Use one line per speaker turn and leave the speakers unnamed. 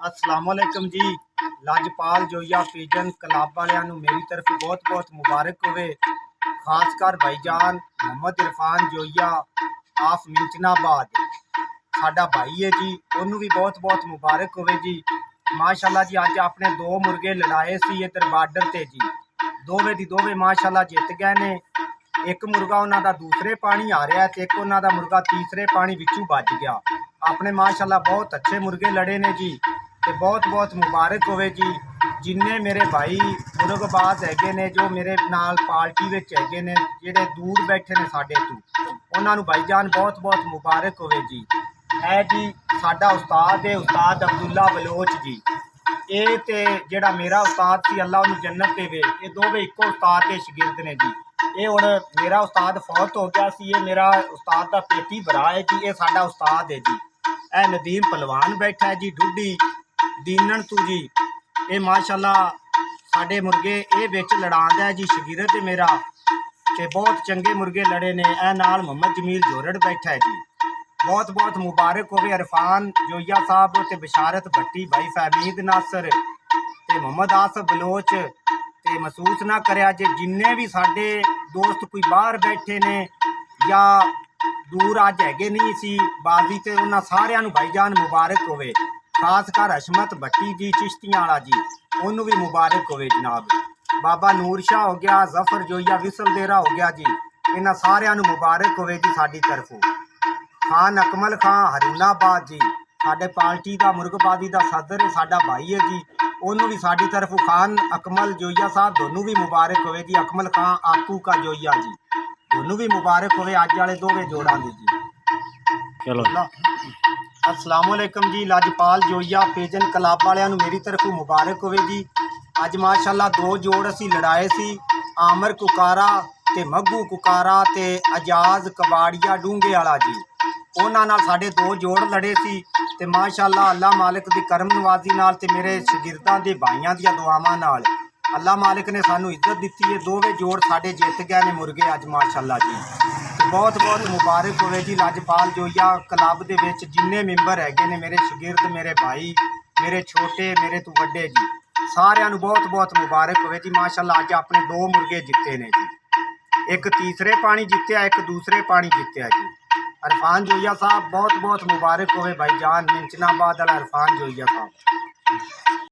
अस्सलाम वालेकुम जी। Lajpal जोइया pigeon club वालियां नूं मेरी तरफ बहुत बहुत मुबारक होवे। खासकर भाईजान मोहम्मद इरफान जोइया आफ मिंचनाबाद साडा भाई है जी, उन्होंने भी बहुत बहुत मुबारक होवे जी। माशाल्लाह जी अज अपने दो मुर्गे लड़ाए सी इधर बार्डर ते जी, दोवे दी दोवे माशाल्लाह जित गए ने। एक मुर्गा उन्हों का दूसरे पानी आ रहा है तो एक उन्हों का मुर्गा तीसरे पानी विचू बच गया। अपने माशाल्लाह बहुत अच्छे मुर्गे लड़े ने जी, तो बहुत बहुत मुबारक होवे जी। जिन्ने मेरे भाई मुर्गबाज हैगे ने जो मेरे नाल पार्टी विच हैगे ने जेडे दूर बैठे ने साडे तो उन्होंने भाईजान बहुत बहुत मुबारक होवे जी। है जी साडा उस्ताद है उस्ताद अब्दुल्ला बलोच जी। ये तो जेड़ा मेरा उस्ताद सी अल्लाह उन्हें जन्नत देवे, ये दोवे इको उस्ताद के शगिर्द ने जी। ये हुण मेरा उस्ताद फौत हो गया सी, ये मेरा उस्ताद का पेटी भरा है जी। ये साडा उस्ताद है जी। ए नदीम पहलवान बैठा है जी ढुड्डी दीनन तू जी। ये माशाल्लाह साडे मुर्गे ये विच लड़ांदा है जी, शगिर्द है मेरा ते बहुत चंगे मुर्गे लड़े ने। ए नाल मोहम्मद जमील जोरड़ बैठा है जी। बहुत बहुत मुबारक होवे इरफान जोइया साहब ते बशारत भट्टी भाई फहमीद नासर ते मोहम्मद आसफ बलोच ते महसूस ना करया जे जिन्ने भी साडे दोस्त कोई बाहर बैठे ने या दूर अज हैगे नहीं सी बाजी ते उन्हां सारियां नूं भाईजान मुबारक होवे। खासकर हशमत भट्टी जी चिश्तियां वाला जी, उन्होंने भी मुबारक होवे जनाब। बाबा नूर शाह हो गया, जफर जोइया विसल देरा हो गया जी, इन्हां सारियां नूं मुबारक होवे जी साडी तरफों। खान अकमल खान हरूनाबाद जी साडे पार्टी का मुर्गबाजी का सदर है, साडा भाई है जी। उन्होंने भी साडी तरफ खान अकमल जोइया साहब दोनों भी मुबारक होवे जी। अकमल खान आपू का जोइया जी दोनों भी मुबारक होवे अज वाले दोवे जोड़ा दी जी। चलो अस्सलाम वालेकुम जी। लाजपाल जोइया पिजन क्लब वालियां नूं मेरी तरफ मुबारक होवे जी। अज माशाल्लाह दो जोड़ असी लड़ाए सी, आमर कुकारा ते मग्गू कुकारा ते आजाज कबाड़िया डूंगे वाला जी। उन्हां नाल साडे दो जोड़ लड़े सी ते माशाल्लाह अल्लाह मालिक दी करम नवाजी नाल ते मेरे शगिर्दां दे भाइयां दी दुआवां नाल अल्लाह मालिक ने सानू इज्जत दित्ती है। दोवे जोड़ साडे जित गए ने मुर्गे अज माशाल्लाह जी। बहुत बहुत मुबारक होवे जी। लाजपाल जोइया क्लब दे विच जिन्ने मैंबर हैगे ने मेरे शगिर्द मेरे भाई मेरे छोटे मेरे तो वड्डे जी, सारियां नूं बहुत बहुत मुबारक होवे जी। माशाल्लाह अज अपने दो मुर्गे जिते ने जी, एक तीसरे पानी जितया एक दूसरे पानी जितया जी। इरफान जोइया साहब बहुत बहुत मुबारक होवे भाईजान मिंचनाबाद वाला इरफान जोइया साहब।